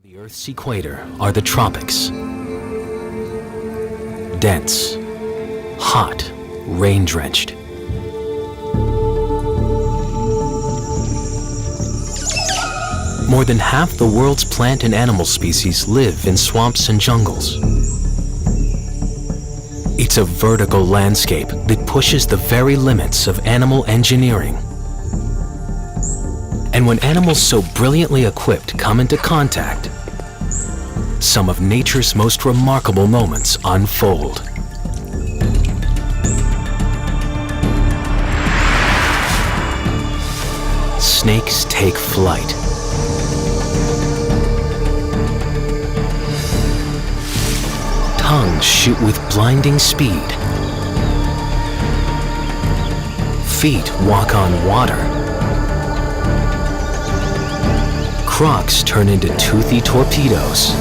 The Earth's equator are the tropics. Dense, hot, rain-drenched. More than half the world's plant and animal species live in swamps and jungles. It's a vertical landscape that pushes the very limits of animal engineering. And when animals so brilliantly equipped come into contact, some of nature's most remarkable moments unfold. Snakes take flight. Tongues shoot with blinding speed. Feet walk on water. Crocs turn into toothy torpedoes.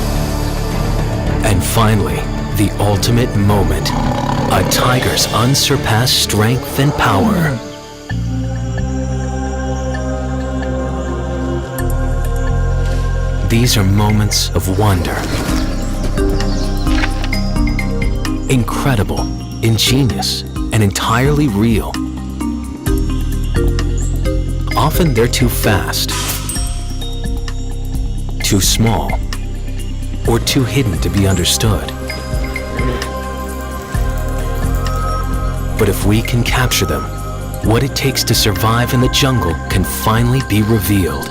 And finally, the ultimate moment, a tiger's unsurpassed strength and power. These are moments of wonder. Incredible, ingenious, and entirely real. Often they're too fast, too small, or too hidden to be understood. But if we can capture them, what it takes to survive in the jungle can finally be revealed.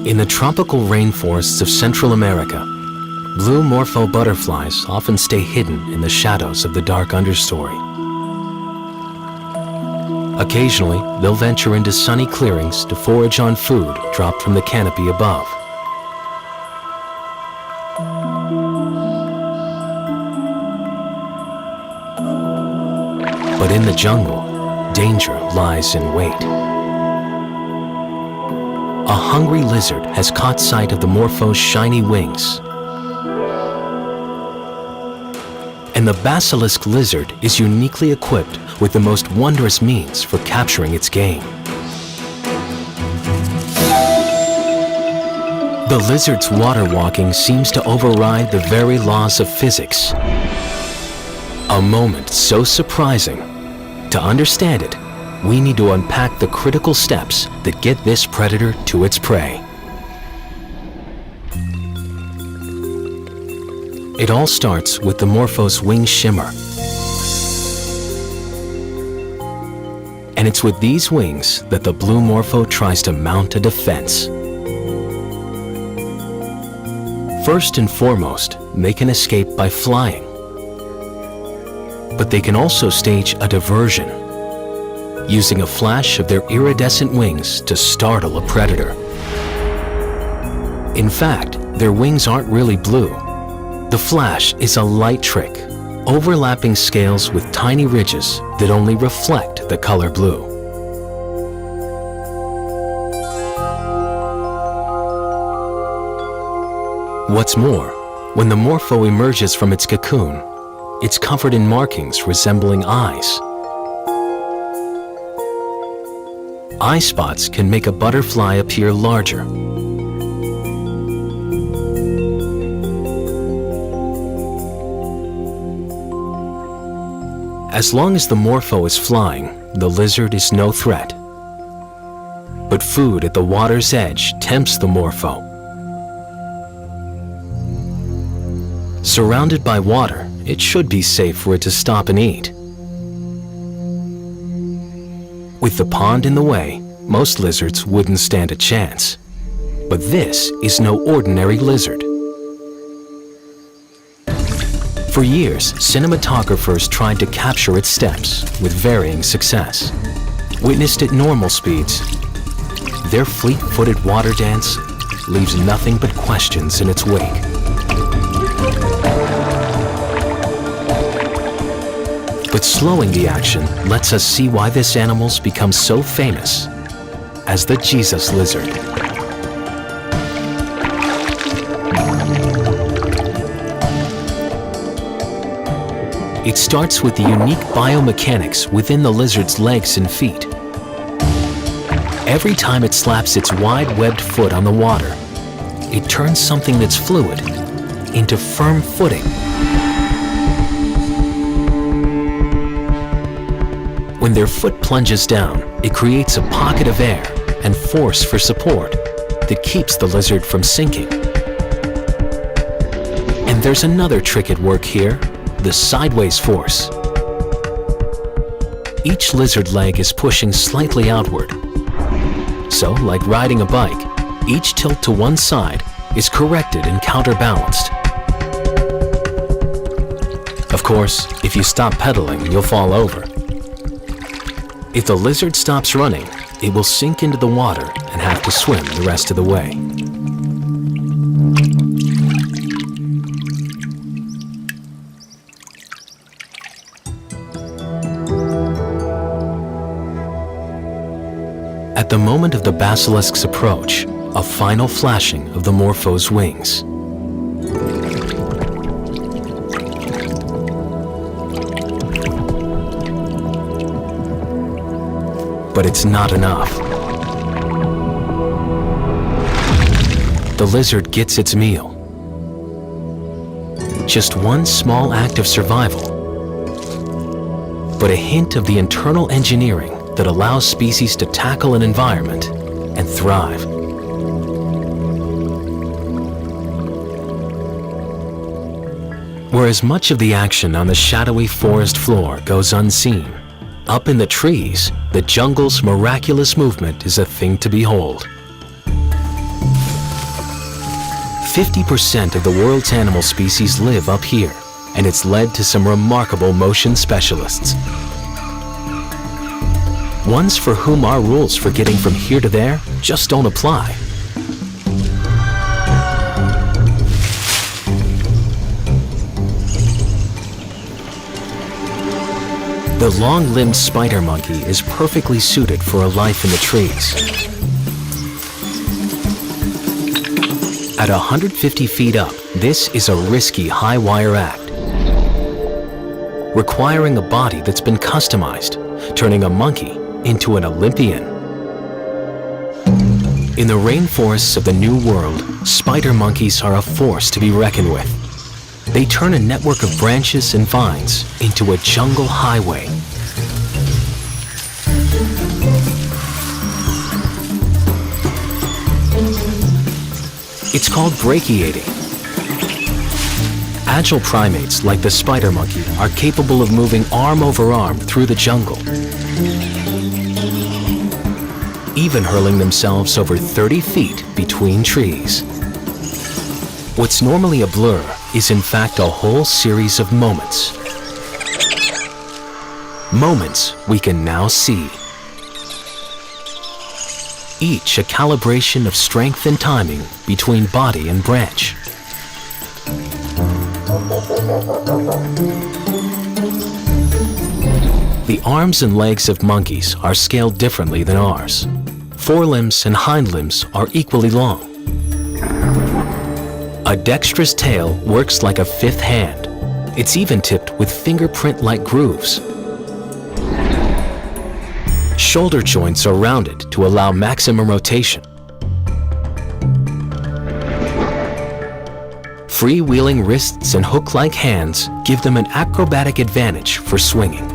In the tropical rainforests of Central America, blue morpho butterflies often stay hidden in the shadows of the dark understory. Occasionally, they'll venture into sunny clearings to forage on food dropped from the canopy above. But in the jungle, danger lies in wait. A hungry lizard has caught sight of the morpho's shiny wings. And the basilisk lizard is uniquely equipped with the most wondrous means for capturing its game. The lizard's water walking seems to override the very laws of physics. A moment so surprising. To understand it, we need to unpack the critical steps that get this predator to its prey. It all starts with the morpho's wing shimmer. And it's with these wings that the blue morpho tries to mount a defense. First and foremost, they can escape by flying. But they can also stage a diversion, using a flash of their iridescent wings to startle a predator. In fact, their wings aren't really blue. The flash is a light trick, overlapping scales with tiny ridges that only reflect the color blue. What's more, when the morpho emerges from its cocoon, it's covered in markings resembling eyes. Eye spots can make a butterfly appear larger. As long as the morpho is flying, the lizard is no threat. But food at the water's edge tempts the morpho. Surrounded by water, it should be safe for it to stop and eat. With the pond in the way, most lizards wouldn't stand a chance. But this is no ordinary lizard. For years, cinematographers tried to capture its steps with varying success. Witnessed at normal speeds, their fleet-footed water dance leaves nothing but questions in its wake. But slowing the action lets us see why this animal's become so famous as the Jesus lizard. It starts with the unique biomechanics within the lizard's legs and feet. Every time it slaps its wide-webbed foot on the water, it turns something that's fluid into firm footing. When their foot plunges down, it creates a pocket of air and force for support that keeps the lizard from sinking. And there's another trick at work here, the sideways force. Each lizard leg is pushing slightly outward. So, like riding a bike, each tilt to one side is corrected and counterbalanced. Of course, if you stop pedaling, you'll fall over. If the lizard stops running, it will sink into the water and have to swim the rest of the way. At the moment of the basilisk's approach, a final flashing of the morpho's wings. But it's not enough. The lizard gets its meal. Just one small act of survival, but a hint of the internal engineering that allows species to tackle an environment and thrive. Whereas much of the action on the shadowy forest floor goes unseen, up in the trees, the jungle's miraculous movement is a thing to behold. 50% of the world's animal species live up here, and it's led to some remarkable motion specialists. Ones for whom our rules for getting from here to there just don't apply. The long-limbed spider monkey is perfectly suited for a life in the trees. At 150 feet up, this is a risky high-wire act, requiring a body that's been customized, turning a monkey into an Olympian. In the rainforests of the New World, spider monkeys are a force to be reckoned with. They turn a network of branches and vines into a jungle highway. It's called brachiating. Agile primates like the spider monkey are capable of moving arm over arm through the jungle, even hurling themselves over 30 feet between trees. What's normally a blur is in fact a whole series of moments. Moments we can now see. Each a calibration of strength and timing between body and branch. The arms and legs of monkeys are scaled differently than ours. Forelimbs and hind limbs are equally long. A dexterous tail works like a fifth hand. It's even tipped with fingerprint-like grooves. Shoulder joints are rounded to allow maximum rotation. Freewheeling wrists and hook-like hands give them an acrobatic advantage for swinging.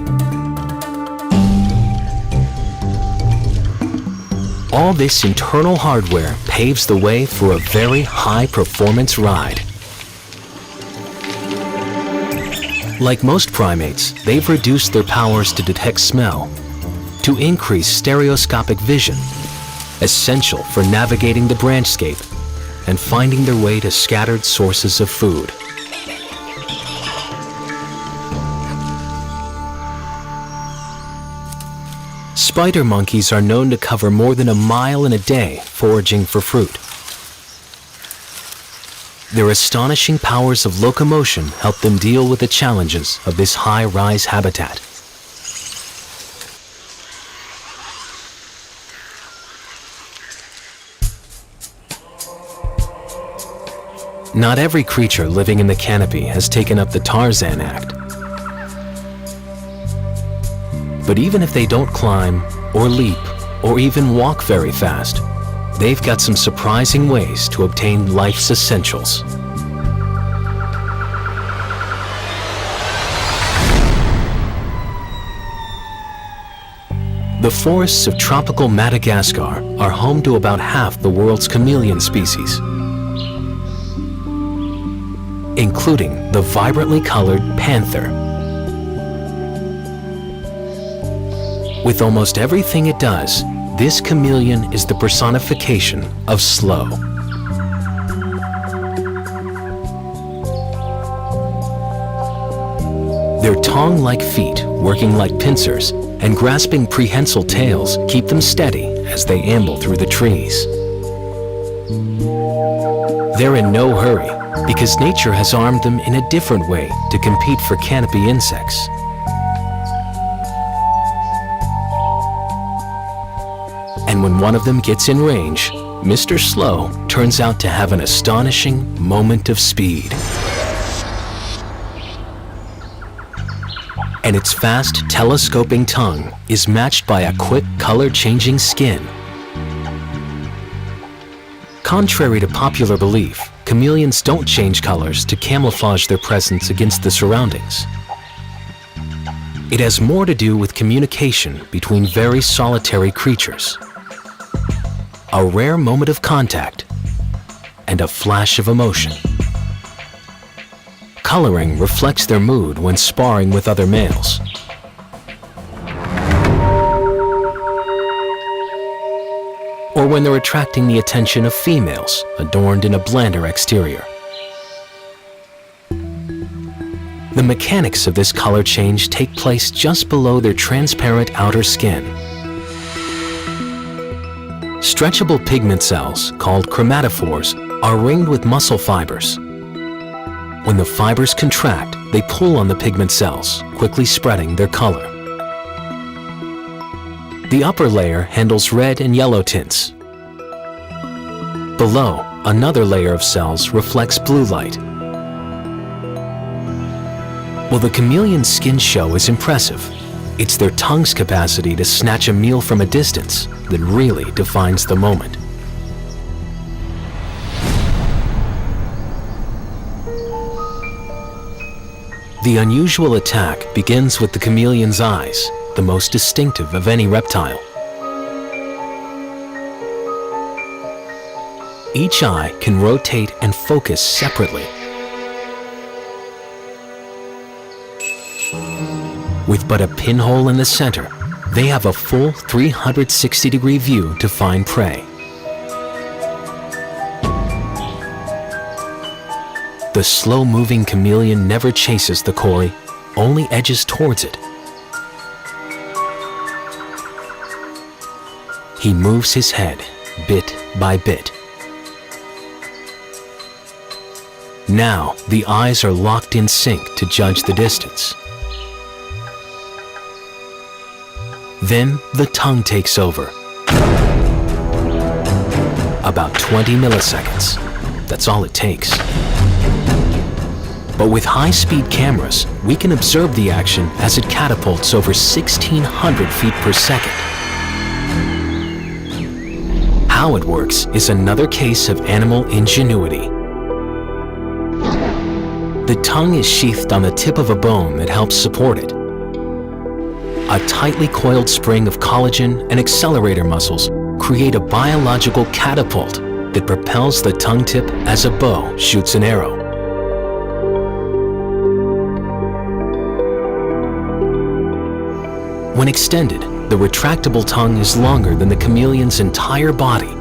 All this internal hardware paves the way for a very high-performance ride. Like most primates, they've reduced their powers to detect smell, to increase stereoscopic vision, essential for navigating the branchscape and finding their way to scattered sources of food. Spider monkeys are known to cover more than a mile in a day foraging for fruit. Their astonishing powers of locomotion help them deal with the challenges of this high-rise habitat. Not every creature living in the canopy has taken up the Tarzan Act. But even if they don't climb, or leap, or even walk very fast, they've got some surprising ways to obtain life's essentials. The forests of tropical Madagascar are home to about half the world's chameleon species, including the vibrantly colored panther. With almost everything it does, this chameleon is the personification of slow. Their tongue-like feet, working like pincers, and grasping prehensile tails keep them steady as they amble through the trees. They're in no hurry because nature has armed them in a different way to compete for canopy insects. And when one of them gets in range, Mr. Slow turns out to have an astonishing moment of speed. And its fast, telescoping tongue is matched by a quick, color-changing skin. Contrary to popular belief, chameleons don't change colors to camouflage their presence against the surroundings. It has more to do with communication between very solitary creatures. A rare moment of contact and a flash of emotion. Coloring reflects their mood when sparring with other males. Or when they're attracting the attention of females adorned in a blander exterior. The mechanics of this color change take place just below their transparent outer skin. Stretchable pigment cells, called chromatophores, are ringed with muscle fibers. When the fibers contract, they pull on the pigment cells, quickly spreading their color. The upper layer handles red and yellow tints. Below, another layer of cells reflects blue light. While the chameleon's skin show is impressive, it's their tongue's capacity to snatch a meal from a distance that really defines the moment. The unusual attack begins with the chameleon's eyes, the most distinctive of any reptile. Each eye can rotate and focus separately. With but a pinhole in the center, they have a full 360-degree view to find prey. The slow-moving chameleon never chases the quarry, only edges towards it. He moves his head, bit by bit. Now, the eyes are locked in sync to judge the distance. Then, the tongue takes over. About 20 milliseconds. That's all it takes. But with high-speed cameras, we can observe the action as it catapults over 1,600 feet per second. How it works is another case of animal ingenuity. The tongue is sheathed on the tip of a bone that helps support it. A tightly coiled spring of collagen and accelerator muscles create a biological catapult that propels the tongue tip as a bow shoots an arrow. When extended, the retractable tongue is longer than the chameleon's entire body.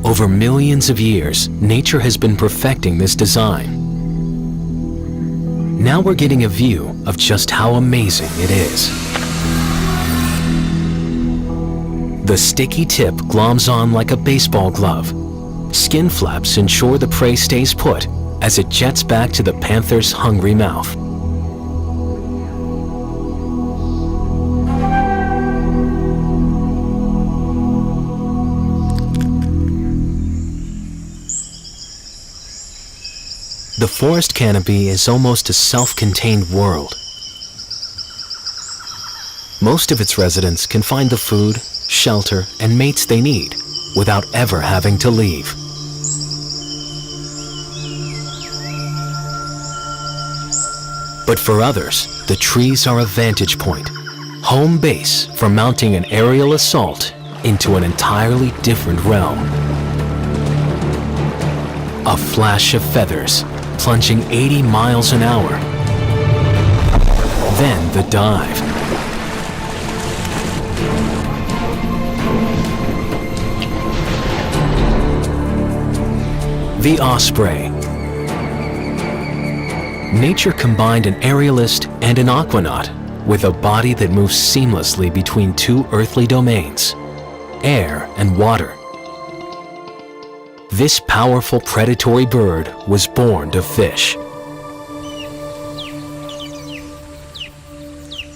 Over millions of years, nature has been perfecting this design. Now we're getting a view of just how amazing it is. The sticky tip gloms on like a baseball glove. Skin flaps ensure the prey stays put as it jets back to the panther's hungry mouth. The forest canopy is almost a self-contained world. Most of its residents can find the food, shelter, and mates they need without ever having to leave. But for others, the trees are a vantage point, home base for mounting an aerial assault into an entirely different realm. A flash of feathers, plunging 80 miles an hour. Then the dive. The osprey. Nature combined an aerialist and an aquanaut with a body that moves seamlessly between two earthly domains, air and water. This powerful predatory bird was born to fish.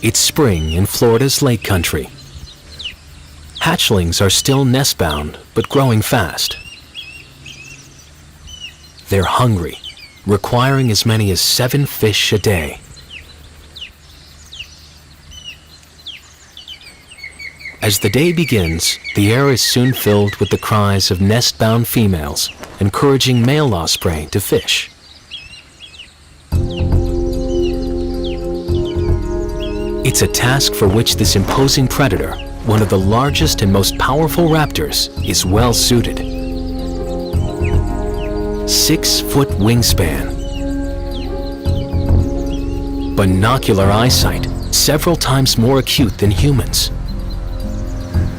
It's spring in Florida's lake country. Hatchlings are still nest-bound, but growing fast. They're hungry, requiring as many as 7 fish a day. As the day begins, the air is soon filled with the cries of nest-bound females, encouraging male osprey to fish. It's a task for which this imposing predator, one of the largest and most powerful raptors, is well suited. 6-foot wingspan, binocular eyesight, several times more acute than humans.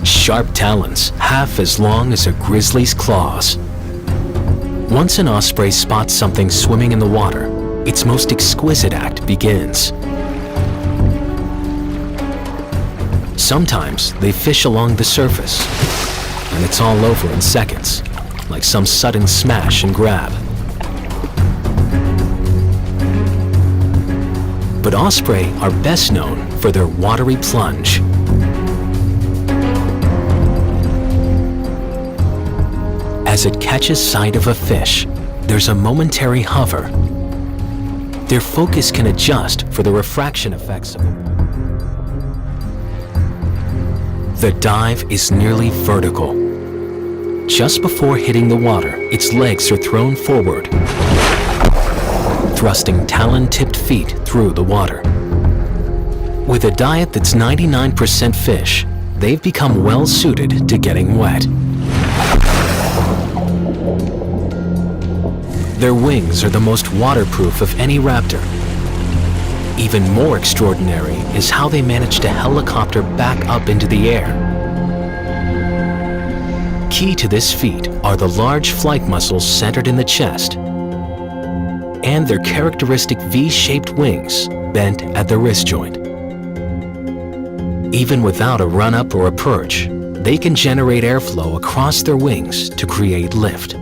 Sharp talons, half as long as a grizzly's claws. Once an osprey spots something swimming in the water, its most exquisite act begins. Sometimes they fish along the surface, and it's all over in seconds, like some sudden smash and grab. But osprey are best known for their watery plunge. As it catches sight of a fish, there's a momentary hover. Their focus can adjust for the refraction effects of the water. The dive is nearly vertical. Just before hitting the water, its legs are thrown forward, thrusting talon-tipped feet through the water. With a diet that's 99% fish, they've become well suited to getting wet. Their wings are the most waterproof of any raptor. Even more extraordinary is how they manage to helicopter back up into the air. Key to this feat are the large flight muscles centered in the chest and their characteristic V-shaped wings bent at the wrist joint. Even without a run-up or a perch, they can generate airflow across their wings to create lift.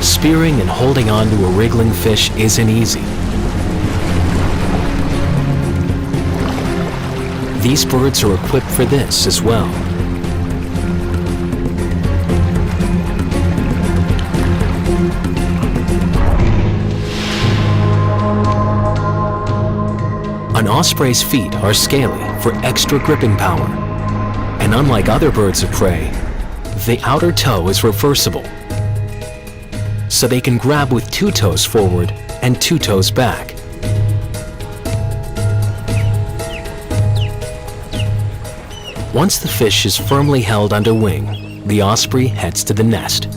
Spearing and holding on to a wriggling fish isn't easy. These birds are equipped for this as well. An osprey's feet are scaly for extra gripping power, and unlike other birds of prey, the outer toe is reversible, so they can grab with 2 toes forward and 2 toes back. Once the fish is firmly held under wing, the osprey heads to the nest.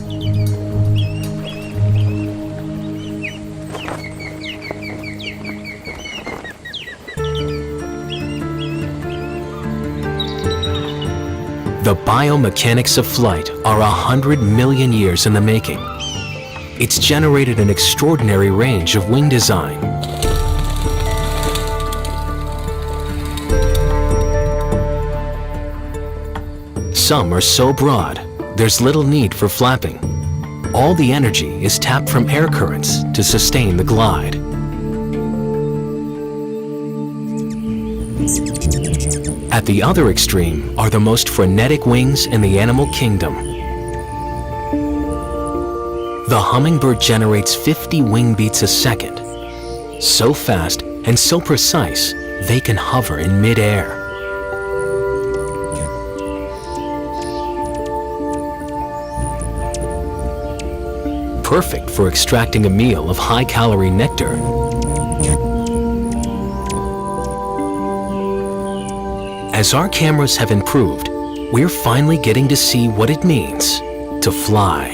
The biomechanics of flight are 100 million years in the making. It's generated an extraordinary range of wing design. Some are so broad, there's little need for flapping. All the energy is tapped from air currents to sustain the glide. At the other extreme are the most frenetic wings in the animal kingdom. The hummingbird generates 50 wing beats a second. So fast and so precise, they can hover in mid-air. Perfect for extracting a meal of high-calorie nectar. As our cameras have improved, we're finally getting to see what it means to fly.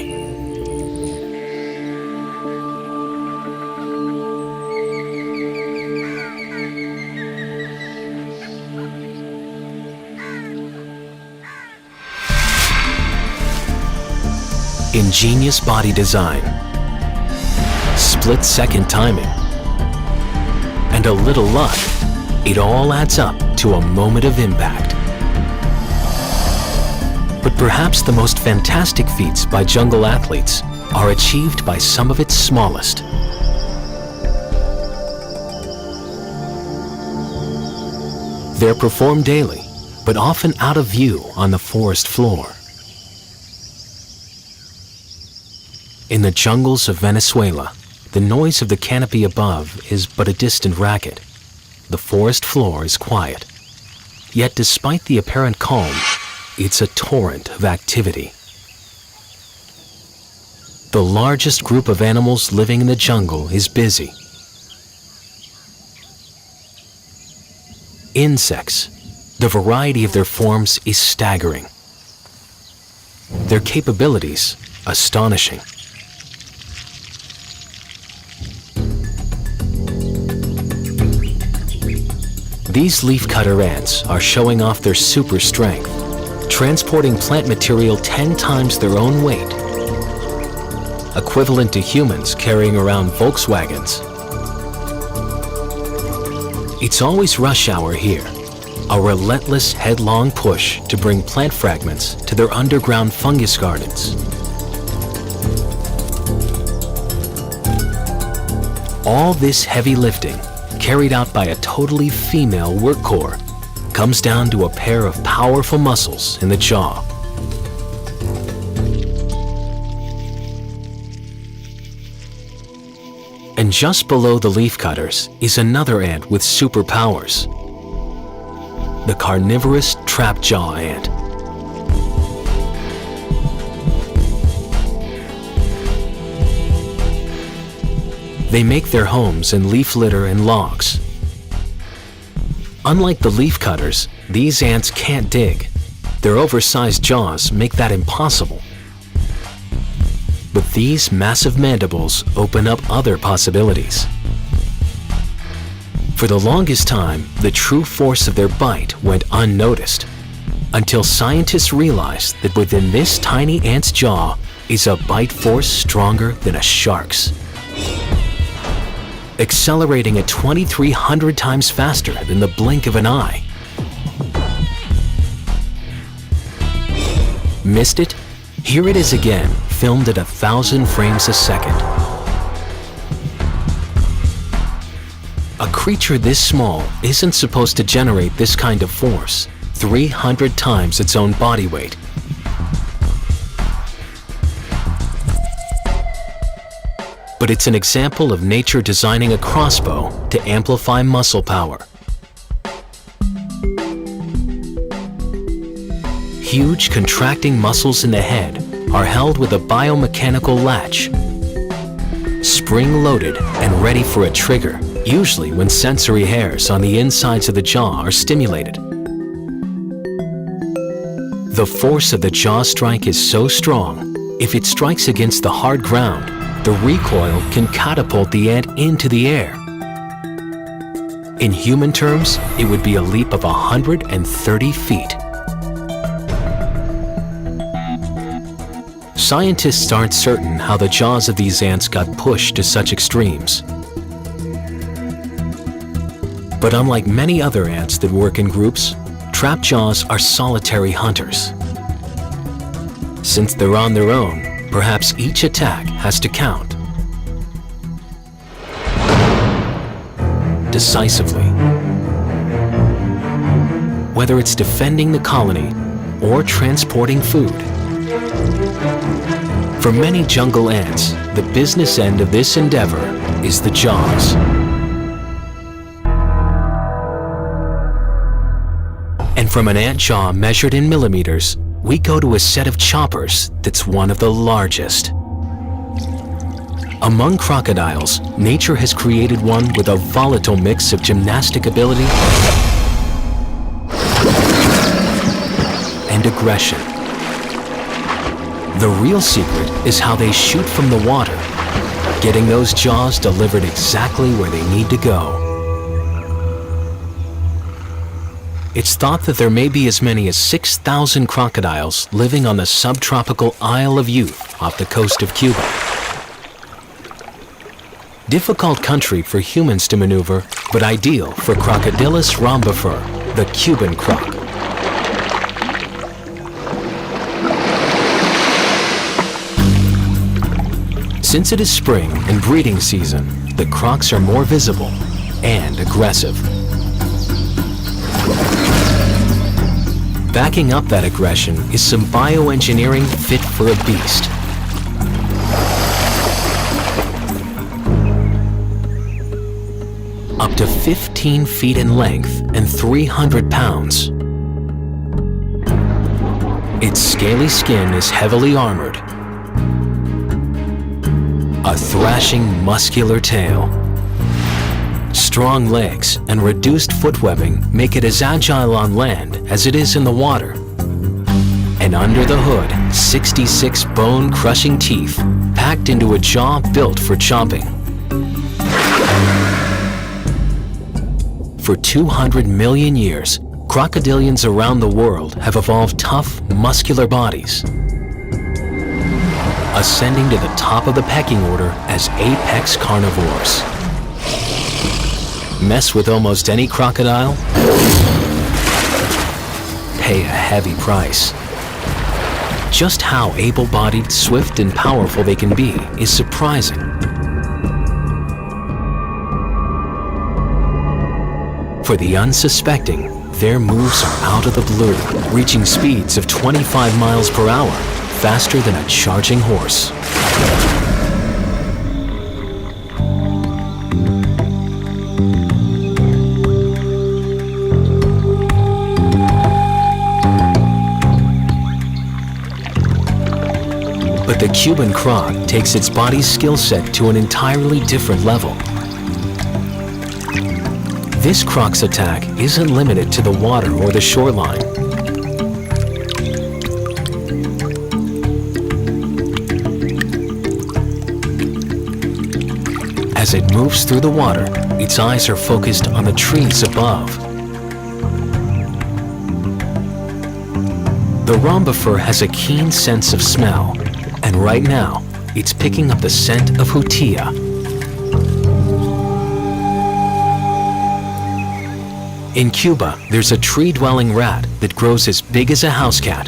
Ingenious body design, split-second timing, and a little luck, it all adds up to a moment of impact. But perhaps the most fantastic feats by jungle athletes are achieved by some of its smallest. They're performed daily, but often out of view on the forest floor. In the jungles of Venezuela, the noise of the canopy above is but a distant racket. The forest floor is quiet. Yet despite the apparent calm, it's a torrent of activity. The largest group of animals living in the jungle is busy. Insects. The variety of their forms is staggering. Their capabilities astonishing. These leafcutter ants are showing off their super strength, transporting plant material 10 times their own weight, equivalent to humans carrying around Volkswagens. It's always rush hour here, a relentless headlong push to bring plant fragments to their underground fungus gardens. All this heavy lifting, carried out by a totally female work core, comes down to a pair of powerful muscles in the jaw. And just below the leafcutters is another ant with superpowers, the carnivorous trap-jaw ant. They make their homes in leaf litter and logs. Unlike the leafcutters, these ants can't dig. Their oversized jaws make that impossible. But these massive mandibles open up other possibilities. For the longest time, the true force of their bite went unnoticed, until scientists realized that within this tiny ant's jaw is a bite force stronger than a shark's, accelerating at 2,300 times faster than the blink of an eye. Missed it? Here it is again, filmed at 1,000 frames a second. A creature this small isn't supposed to generate this kind of force, 300 times its own body weight. But it's an example of nature designing a crossbow to amplify muscle power. Huge contracting muscles in the head are held with a biomechanical latch, spring-loaded and ready for a trigger, usually when sensory hairs on the insides of the jaw are stimulated. The force of the jaw strike is so strong, if it strikes against the hard ground, the recoil can catapult the ant into the air. In human terms, it would be a leap of 130 feet. Scientists aren't certain how the jaws of these ants got pushed to such extremes. But unlike many other ants that work in groups, trap jaws are solitary hunters. Since they're on their own, perhaps each attack has to count decisively. whether it's defending the colony or transporting food. For many jungle ants, the business end of this endeavor is the jaws. And from an ant jaw measured in millimeters, we go to a set of choppers that's one of the largest. Among crocodiles, nature has created one with a volatile mix of gymnastic ability and aggression. The real secret is how they shoot from the water, getting those jaws delivered exactly where they need to go. It's thought that there may be as many as 6,000 crocodiles living on the subtropical Isle of Youth off the coast of Cuba. Difficult country for humans to maneuver, but ideal for Crocodylus rhombifer, the Cuban croc. Since it is spring and breeding season, the crocs are more visible and aggressive. Backing up that aggression is some bioengineering fit for a beast. Up to 15 feet in length and 300 pounds. Its scaly skin is heavily armored. A thrashing muscular tail. Strong legs and reduced foot webbing make it as agile on land as it is in the water. And under the hood, 66 bone-crushing teeth packed into a jaw built for chomping. For 200 million years, crocodilians around the world have evolved tough, muscular bodies, ascending to the top of the pecking order as apex carnivores. Mess with almost any crocodile, pay a heavy price. Just how able-bodied, swift, and powerful they can be is surprising. For the unsuspecting, their moves are out of the blue, reaching speeds of 25 miles per hour, faster than a charging horse. But the Cuban croc takes its body's skill set to an entirely different level. This croc's attack isn't limited to the water or the shoreline. As it moves through the water, its eyes are focused on the trees above. The rhombifer has a keen sense of smell, and right now, it's picking up the scent of hutia. In Cuba, there's a tree-dwelling rat that grows as big as a house cat.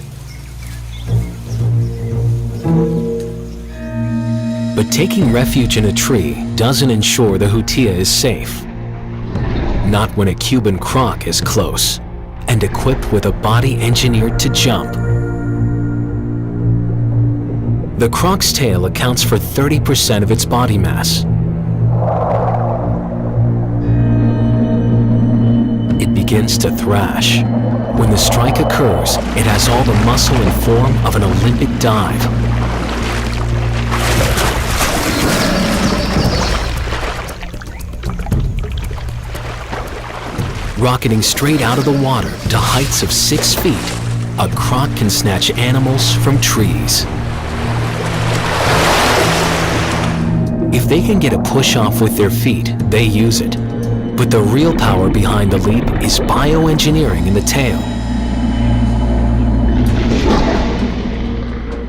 But taking refuge in a tree doesn't ensure the hutia is safe. Not when a Cuban croc is close and equipped with a body engineered to jump. The croc's tail accounts for 30% of its body mass. It begins to thrash. When the strike occurs, it has all the muscle and form of an Olympic dive. Rocketing straight out of the water to heights of 6 feet, a croc can snatch animals from trees. If they can get a push off with their feet, they use it. But the real power behind the leap is bioengineering in the tail.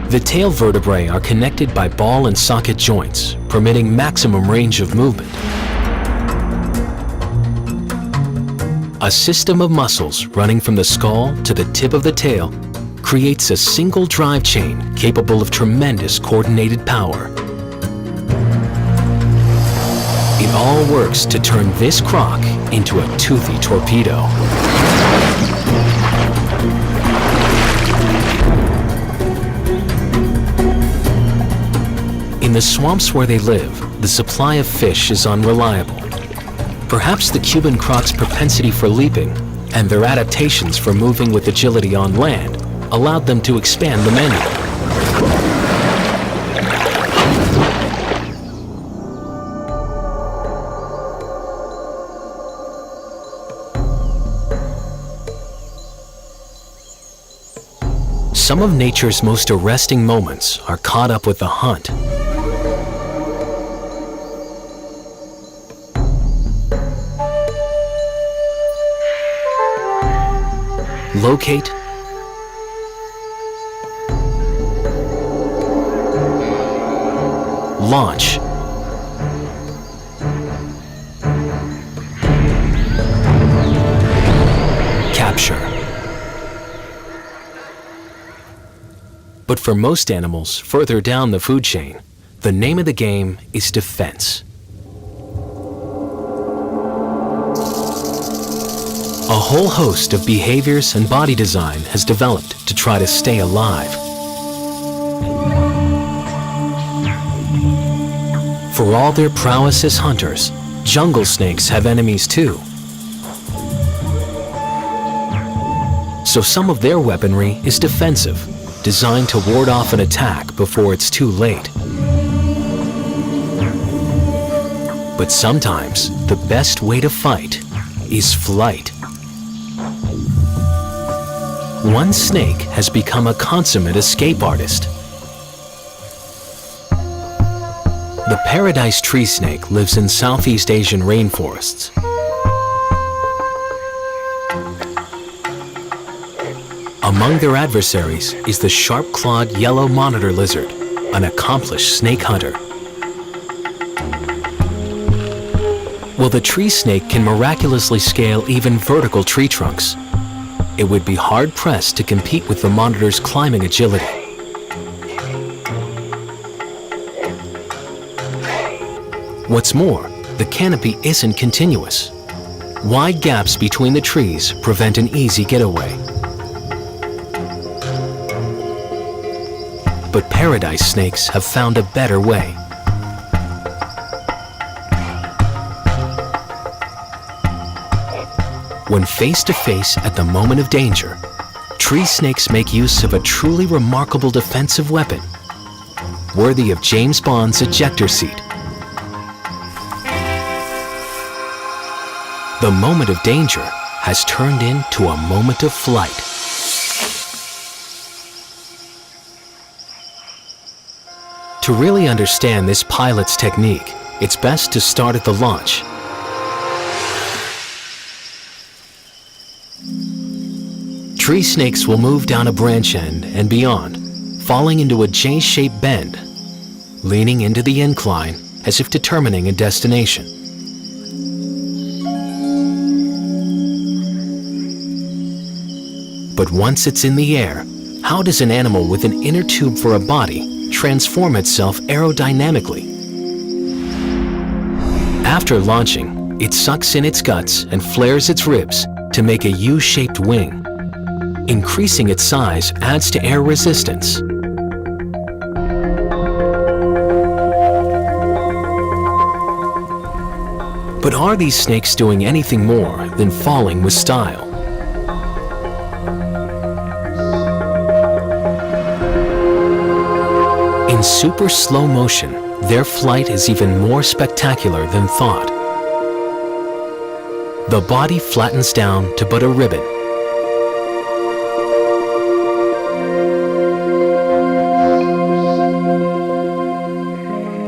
The tail vertebrae are connected by ball and socket joints, permitting maximum range of movement. A system of muscles running from the skull to the tip of the tail creates a single drive chain capable of tremendous coordinated power. It all works to turn this croc into a toothy torpedo. the swamps where they live, the supply of fish is unreliable. Perhaps the Cuban croc's propensity for leaping and their adaptations for moving with agility on land allowed them to expand the menu. Some of nature's most arresting moments are caught up with the hunt. Locate, launch, capture. But for most animals further down the food chain, the name of the game is defense. A whole host of behaviors and body design has developed to try to stay alive. For all their prowess as hunters, jungle snakes have enemies too. So some of their weaponry is defensive, designed to ward off an attack before it's too late. But sometimes the best way to fight is flight. One snake has become a consummate escape artist. The paradise tree snake lives in Southeast Asian rainforests. Among their adversaries is the sharp-clawed yellow monitor lizard, an accomplished snake hunter. While the tree snake can miraculously scale even vertical tree trunks, it would be hard-pressed to compete with the monitor's climbing agility. What's more, the canopy isn't continuous. Wide gaps between the trees prevent an easy getaway. But paradise snakes have found a better way. When face to face at the moment of danger, tree snakes make use of a truly remarkable defensive weapon, worthy of James Bond's ejector seat. The moment of danger has turned into a moment of flight. To really understand this pilot's technique, it's best to start at the launch. Tree snakes will move down a branch end and beyond, falling into a J-shaped bend, leaning into the incline as if determining a destination. But once it's in the air, how does an animal with an inner tube for a body transform itself aerodynamically? After launching, it sucks in its guts and flares its ribs to make a U-shaped wing. Increasing its size adds to air resistance. But are these snakes doing anything more than falling with style? In super slow motion, their flight is even more spectacular than thought. The body flattens down to but a ribbon.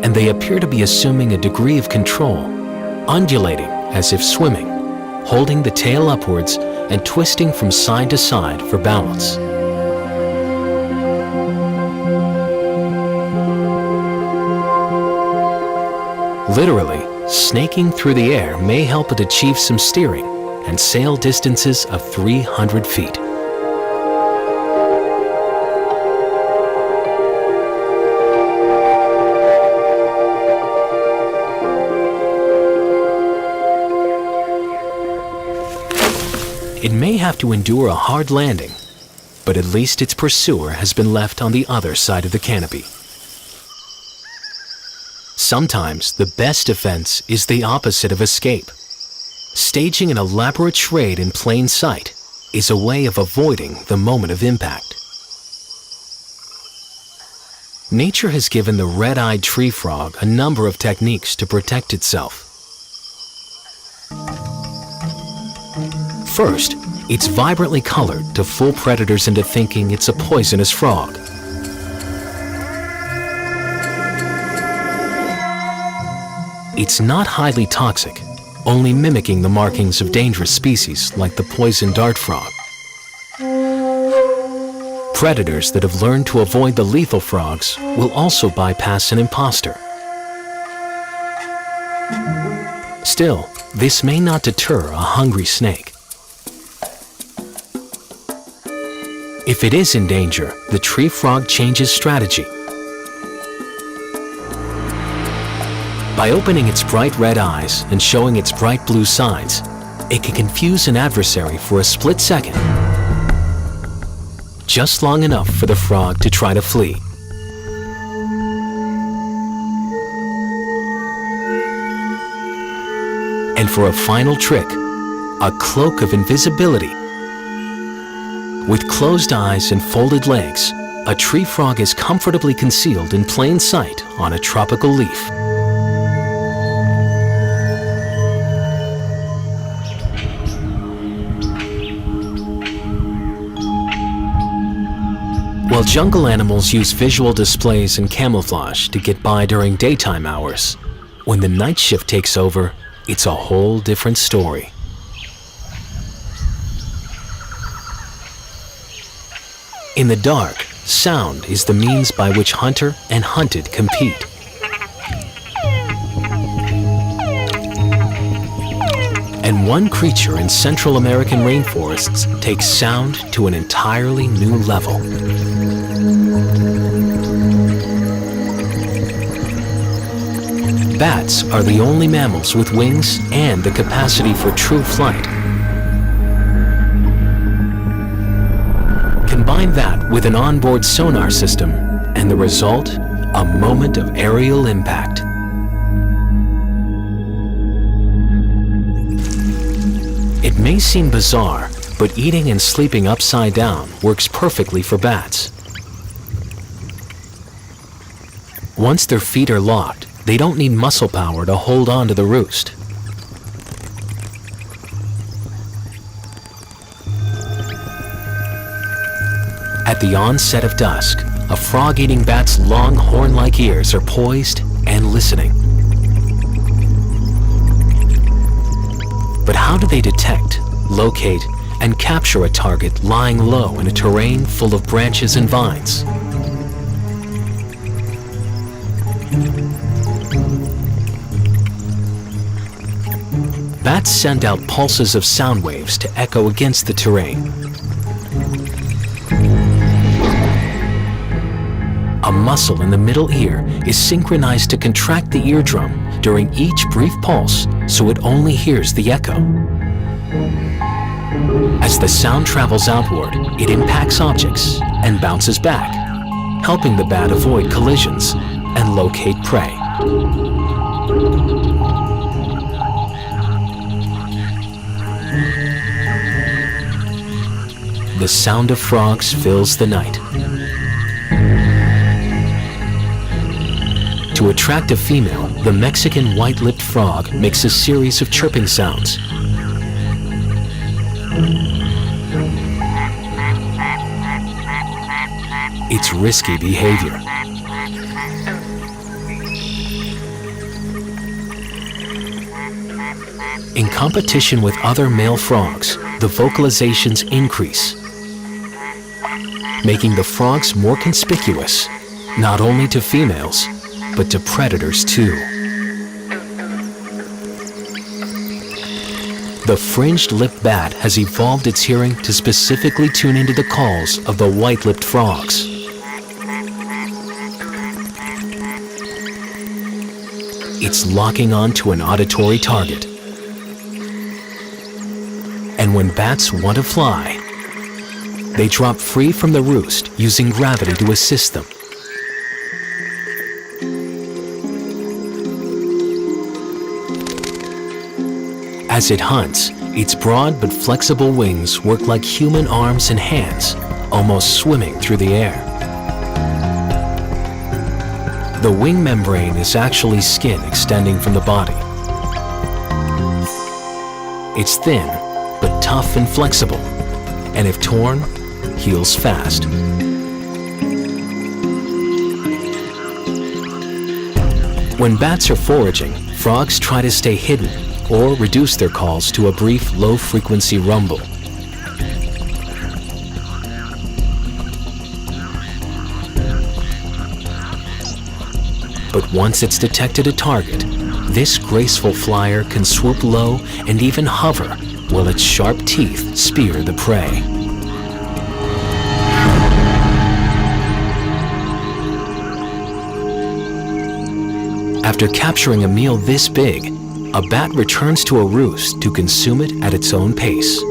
And they appear to be assuming a degree of control, undulating as if swimming, holding the tail upwards and twisting from side to side for balance. Literally, snaking through the air may help it achieve some steering and sail distances of 300 feet. It may have to endure a hard landing, but at least its pursuer has been left on the other side of the canopy. Sometimes the best defense is the opposite of escape. Staging an elaborate charade in plain sight is a way of avoiding the moment of impact. Nature has given the red-eyed tree frog a number of techniques to protect itself. First, it's vibrantly colored to fool predators into thinking it's a poisonous frog. It's not highly toxic, only mimicking the markings of dangerous species like the poison dart frog. Predators that have learned to avoid the lethal frogs will also bypass an imposter. Still, this may not deter a hungry snake. If it is in danger, the tree frog changes strategy. By opening its bright red eyes and showing its bright blue sides, it can confuse an adversary for a split second, just long enough for the frog to try to flee. And for a final trick, a cloak of invisibility. With closed eyes and folded legs, a tree frog is comfortably concealed in plain sight on a tropical leaf. While jungle animals use visual displays and camouflage to get by during daytime hours, when the night shift takes over, it's a whole different story. In the dark, sound is the means by which hunter and hunted compete. And one creature in Central American rainforests takes sound to an entirely new level. Bats are the only mammals with wings and the capacity for true flight. Combine that with an onboard sonar system, and the result, a moment of aerial impact. It may seem bizarre, but eating and sleeping upside down works perfectly for bats. Once their feet are locked, they don't need muscle power to hold on to the roost. At the onset of dusk, a frog-eating bat's long horn-like ears are poised and listening. But how do they detect, locate, and capture a target lying low in a terrain full of branches and vines? Bats send out pulses of sound waves to echo against the terrain. A muscle in the middle ear is synchronized to contract the eardrum during each brief pulse so it only hears the echo. As the sound travels outward, it impacts objects and bounces back, helping the bat avoid collisions and locate prey. The sound of frogs fills the night. To attract a female, the Mexican white-lipped frog makes a series of chirping sounds. It's risky behavior. In competition with other male frogs, the vocalizations increase, making the frogs more conspicuous, not only to females, but to predators too. The fringed-lipped bat has evolved its hearing to specifically tune into the calls of the white-lipped frogs. It's locking on to an auditory target. And when bats want to fly, they drop free from the roost using gravity to assist them. As it hunts, its broad but flexible wings work like human arms and hands, almost swimming through the air. The wing membrane is actually skin extending from the body. It's thin, but tough and flexible, and if torn, heals fast. When bats are foraging, frogs try to stay hidden or reduce their calls to a brief low-frequency rumble. But once it's detected a target, this graceful flyer can swoop low and even hover while its sharp teeth spear the prey. After capturing a meal this big, a bat returns to a roost to consume it at its own pace.